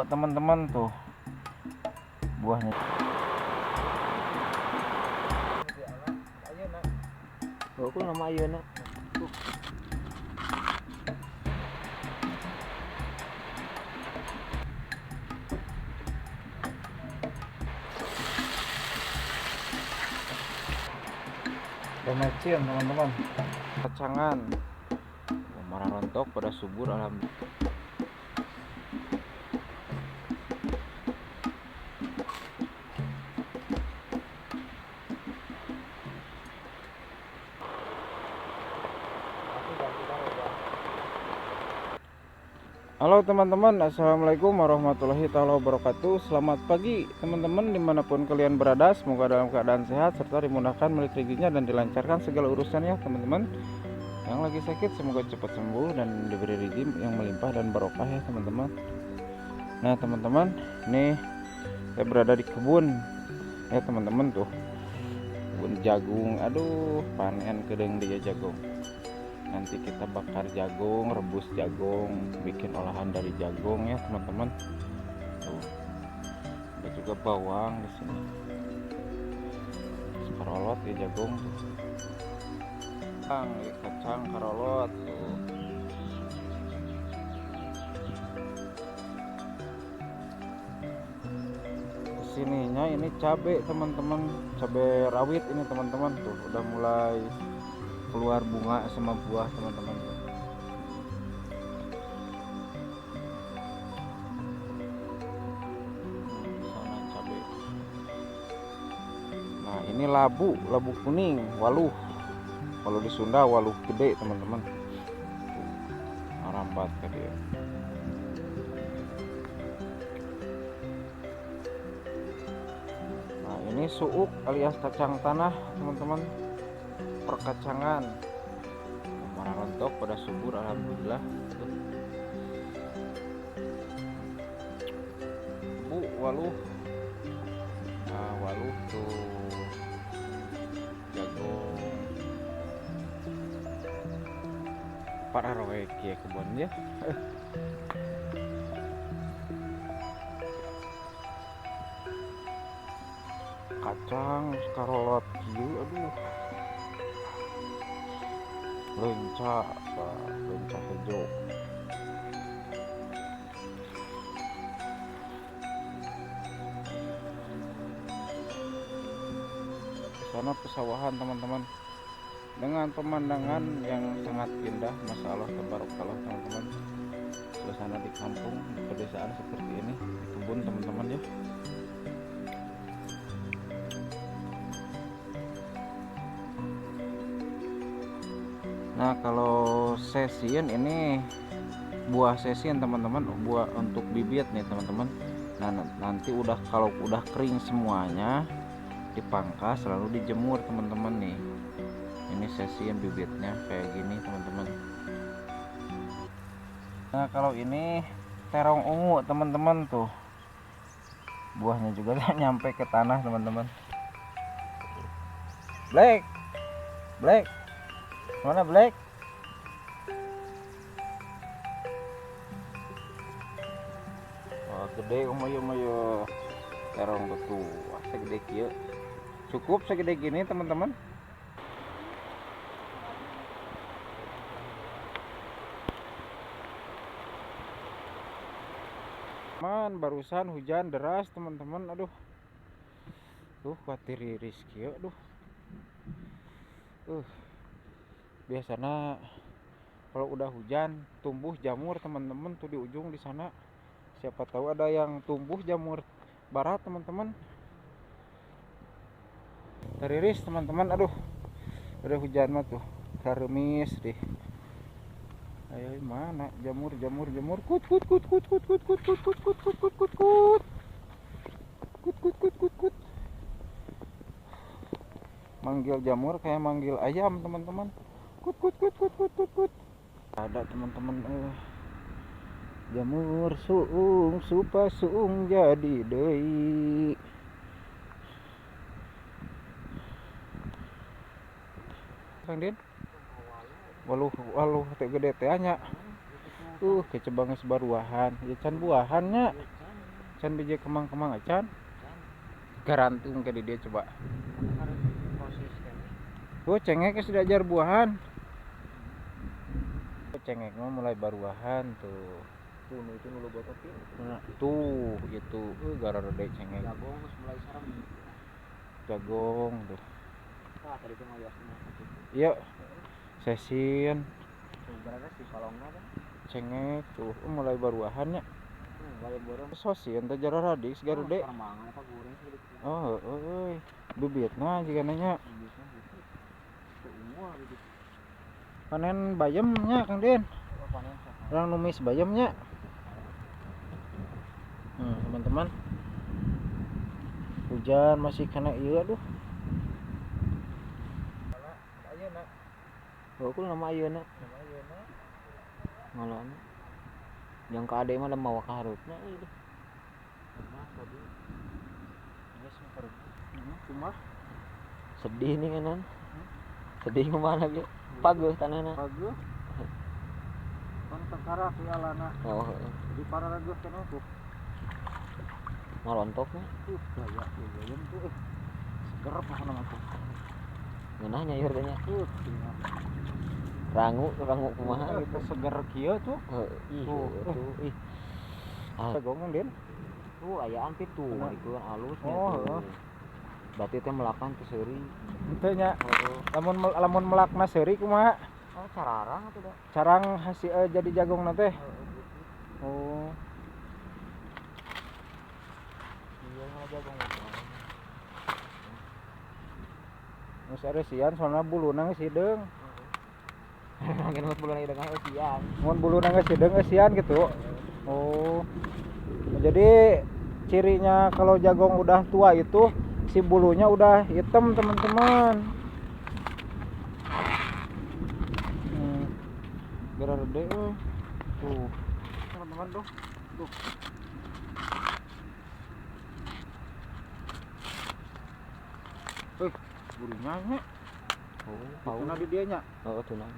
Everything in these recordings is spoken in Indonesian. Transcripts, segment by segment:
teman-teman tuh buahnya. Aku nama ayeuna. Domecin teman-teman. Kacangan. Marah rontok pada subur alhamdulillah. Halo teman-teman, assalamualaikum warahmatullahi wabarakatuh. Selamat pagi teman-teman dimanapun kalian berada. Semoga dalam keadaan sehat serta dimudahkan milik rezekinya dan dilancarkan segala urusannya teman-teman. Yang lagi sakit semoga cepat sembuh dan diberi rezeki yang melimpah dan barokah ya teman-teman. Nah teman-teman, nih saya berada di kebun ya teman-teman tuh, kebun jagung. Aduh panen kedeng dia jagung. Nanti kita bakar jagung, rebus jagung, bikin olahan dari jagung ya teman-teman. Tuh, ada juga bawang di sini. Karolot ya jagung tuh. Kacang karolot tuh. Kesininya ini cabai teman-teman, cabai rawit ini teman-teman tuh udah mulai keluar bunga sama buah teman-teman. Sana cabai. Nah ini labu kuning, waluh. Kalau di Sunda waluh gede teman-teman. Rambat tadi ya. Nah ini suuk alias kacang tanah teman-teman. Perkacangan marah rontok pada subur alhamdulillah. Bu waluh. Nah waluh tuh jagung para roek ya kebunnya. Kacang karolot kieu aduh lenca hijau. Sana pesawahan teman-teman dengan pemandangan yang sangat indah, masya Allah tabarakallah teman-teman. Suasana di kampung di pedesaan seperti ini, di kebun teman-teman ya. Nah kalau sesin ini buah sesin teman-teman, buah untuk bibit nih teman-teman. Nah nanti kalau udah kering semuanya dipangkas lalu dijemur teman-teman nih. Ini sesin bibitnya kayak gini teman-teman. Nah kalau ini terong ungu teman-teman tuh, buahnya juga nyampe ke tanah teman-teman. Black mana Black? Oh, gede umayo terong betul segede kieu. Cukup segede gini teman-teman. Barusan hujan deras teman-teman. Aduh tuh khawatir iris kieu. Aduh biasanya kalau udah hujan tumbuh jamur teman-teman tuh di ujung di sana. Siapa tahu ada yang tumbuh jamur barat teman-teman. Teriris teman-teman. Aduh udah hujan mah tuh karemis deh. Ayo mana jamur kut manggil jamur kayak manggil ayam teman-teman. Kut. Ada teman-teman jamur suung supa suung jadi deui. Kang Din waluh teh gede teh nya kecebang geus baruahan ya can buahannya Can biji kemang-kemang acan. Garantung ke di dia coba. Harus proses kan. Oh, cengek sudah ajar buahan. Cengek mah mulai baruahan tuh. Tuh itu nulu botokin. Nah, tuh itu gara rede cengek. Jagong terus mulai sarang. Jagong tuh. Wah tadi tuh ngeliat semua. Iya. Sesin. Tuh berada si salongna kan. Cengek tuh mulai baruahan ya. Balik borong. Sosian teh jara radix garude. Parmangan apa goreng sih gitu. Oh, euy. Bibitna jiga nanya. Bibitna gitu. Tuh ungu gitu. Panen bayamnya Kang Den. Oh, panen sah. Orang numis bayamnya. Teman-teman. Hujan masih kena ieu aduh. Ayeuna. Oh, ku nama ayeuna. Nama ayeuna. Ngalana. Yang ka ade mah lemah ka harupna ieu. Mah tadi. Geus pergi. Cuma Sedih nih kan. Sedih kemana gitu? Paguh tanahna. Paguh. Kan tekara ke alana. Oh, Di pararageus kana tuh. marontoknya. Gaya bayam tuh. Seger mah nama tuh. Ngeunah nyayur teh nya. Tinggal. Rangu kumaha gitu. Kita seger kieu tuh. Ih, Tuh. tuh ih. Ah, Gomong Den. tuh ayaan teh tuh Kenapa? itu kan alusnya Oh, tuh. Berarti teh melapan teh seuri. Henteu nya. Oh, Lamun melakna seuri kumaha? oh cararang atuh da. Carang hasil jadi jagongna teh. Oh. Iya mah jagung. Geus are sian soalna buluna geus hideung. Mungkin buat bulan ini dengan usian. Mun buluna geus hideung geus sian gitu. Oh. Jadi cirinya kalau jagong udah tua itu si bulunya udah hitam teman-teman. Gara rede euy. Tuh. Teman-teman tuh. Tuh. Bulunya nya. Oh, Pauna di dieu nya. Oh, tunang.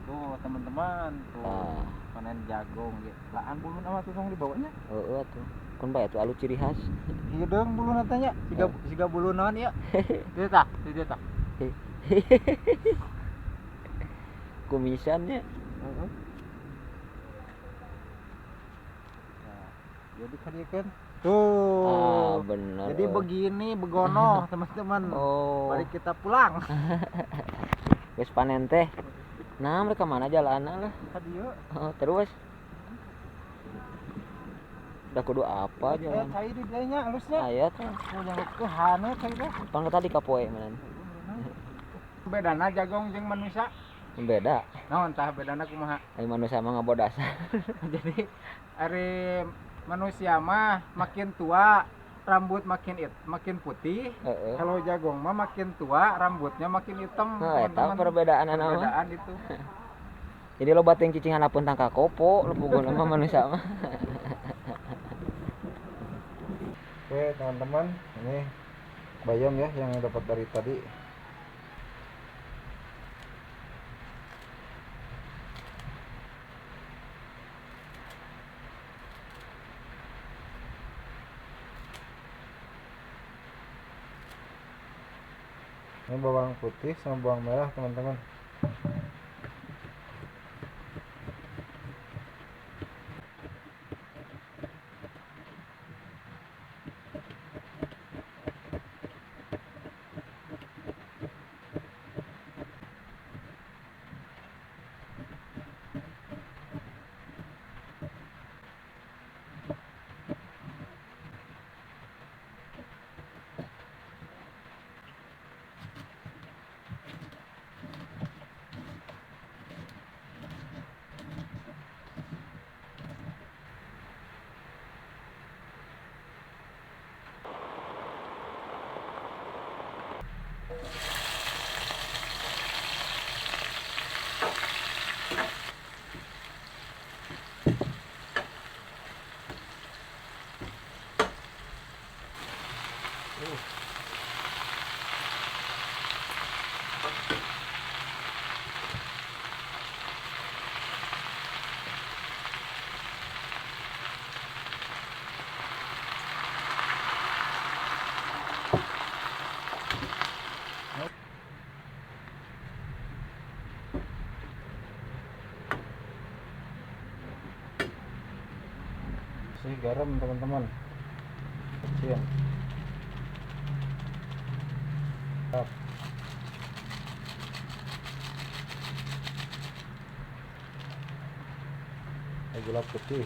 Tuh teman-teman, tuh Ah. panen jagung gitu. Laan bulu nama tuh tong dibawanya. Heeh atuh. Kun bae atuh alu ciri khas. Ieu deung buluna teh nya. Siga bulu naon ieu? Dieu tah, dieu tah. Kumisannya. Heeh. Nah, jadi kadiekeun. Tuh. Ah, bener. Jadi begini begono teman-teman. Oh. Mari kita pulang. Geus panen teh. Nah, mereka mana jalanna lah. Ka dieu. Oh, terus. Udah kudu apa jalan? Cai di dieu nya halusnya. Aya teh. Oh, jangan ke hane cai teh. Pan tadi kapoe meunan. Bedana jagong jeung manusia. Beda. Naon tah bedana kumaha? Ai manusia mah ngabodas. Jadi ari manusia mah makin tua rambut makin putih. Heeh. Kalau jagong mah makin tua rambutnya makin hitam. Nah, eta perbedaan mah. Perbedaan itu. Jadi lo bateng cicingan apun tangka kopo, lo puguh mah manusia mah. Oke teman-teman, ini bayam ya yang dapat dari tadi. Ini bawang putih sama bawang merah teman-teman. kasih garam teman-teman kecil. Gula putih,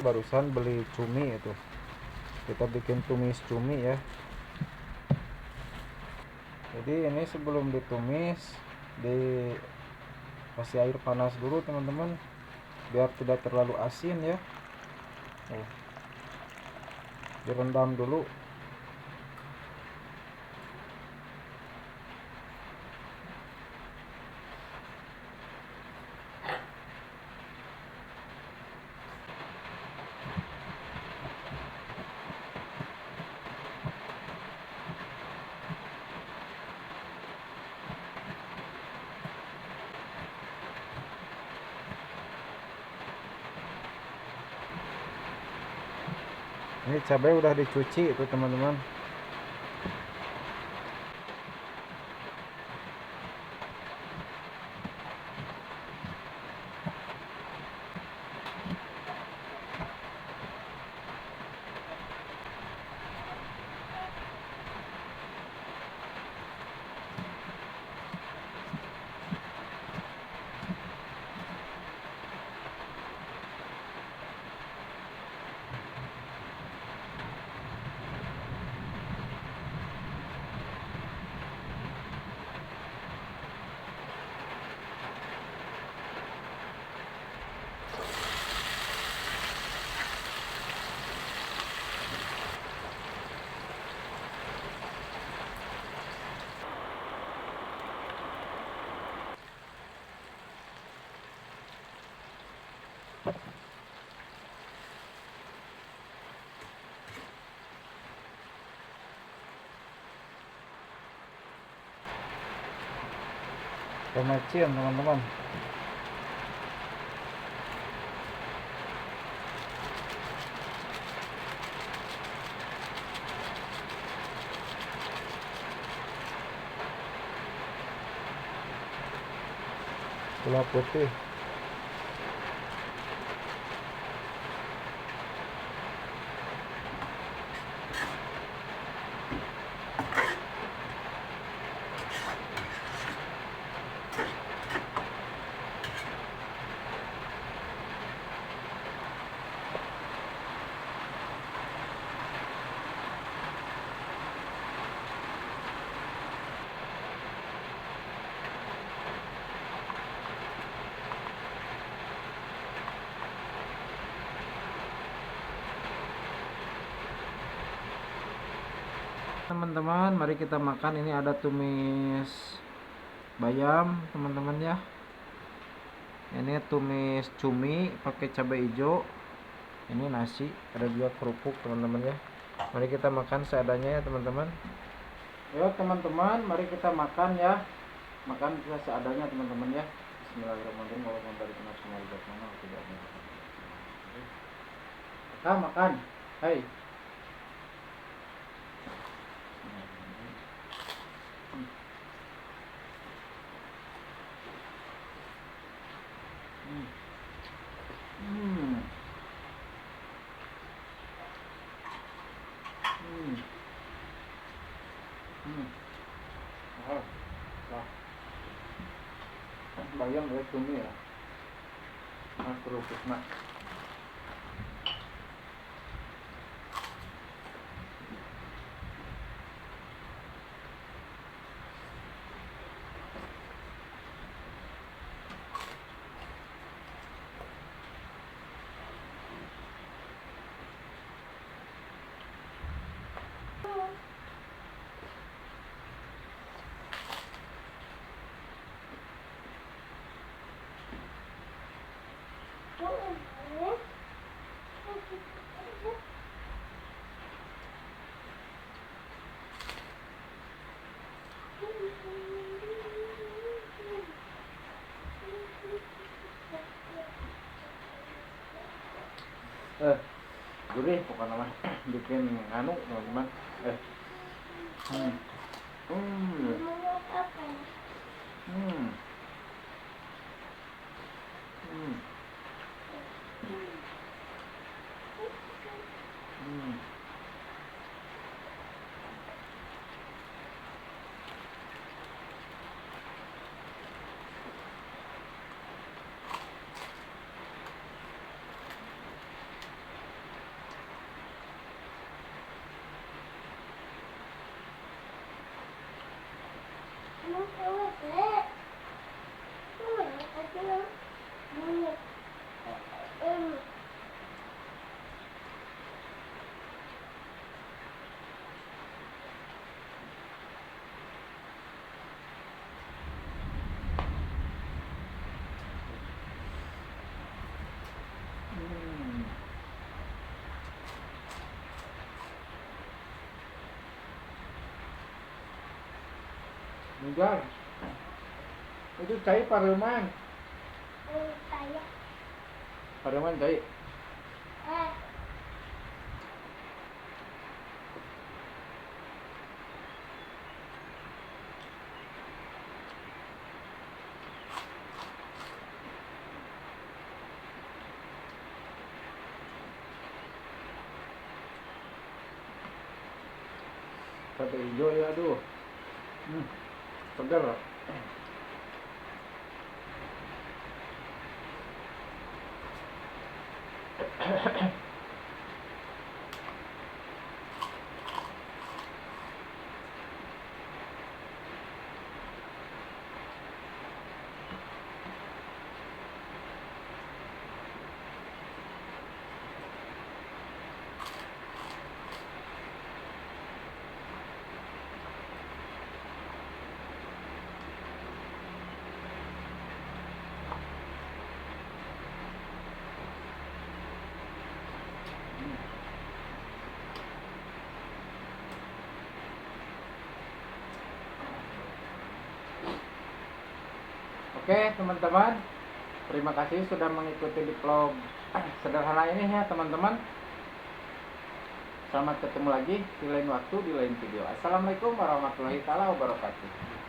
barusan beli cumi itu, kita bikin tumis cumi ya. Jadi ini sebelum ditumis dikasih air panas dulu teman-teman, biar tidak terlalu asin ya. Direndam dulu. Ini cabai udah dicuci itu teman-teman. Pemecian teman-teman. Gula putih, teman-teman. Mari kita makan. Ini ada tumis bayam teman-teman ya. Ini tumis cumi pakai cabai hijau. Ini nasi, ada juga kerupuk teman-teman ya. Mari kita makan seadanya ya teman-teman. Yo teman-teman, mari kita makan ya. Makan kita seadanya teman-teman ya. Bismillahirrahmanirrahim. Allahumma barik lana fi ma razaqtana wa qina adzaban nar. Kita makan. Hai. Bayam ya cumi ya. Kerupuk mak. Gurih pokoknya mah. Bikin anu teman-teman. Hmm. Hmm. Hmm. Hmm. Hmm. Hmm. Enggak. Itu cai pareman. Pareman cai. Sate hijau ya aduh. Segar. Oke teman-teman, terima kasih sudah mengikuti di vlog sederhana ini ya teman-teman. Selamat ketemu lagi di lain waktu, di lain video. Assalamualaikum warahmatullahi wabarakatuh.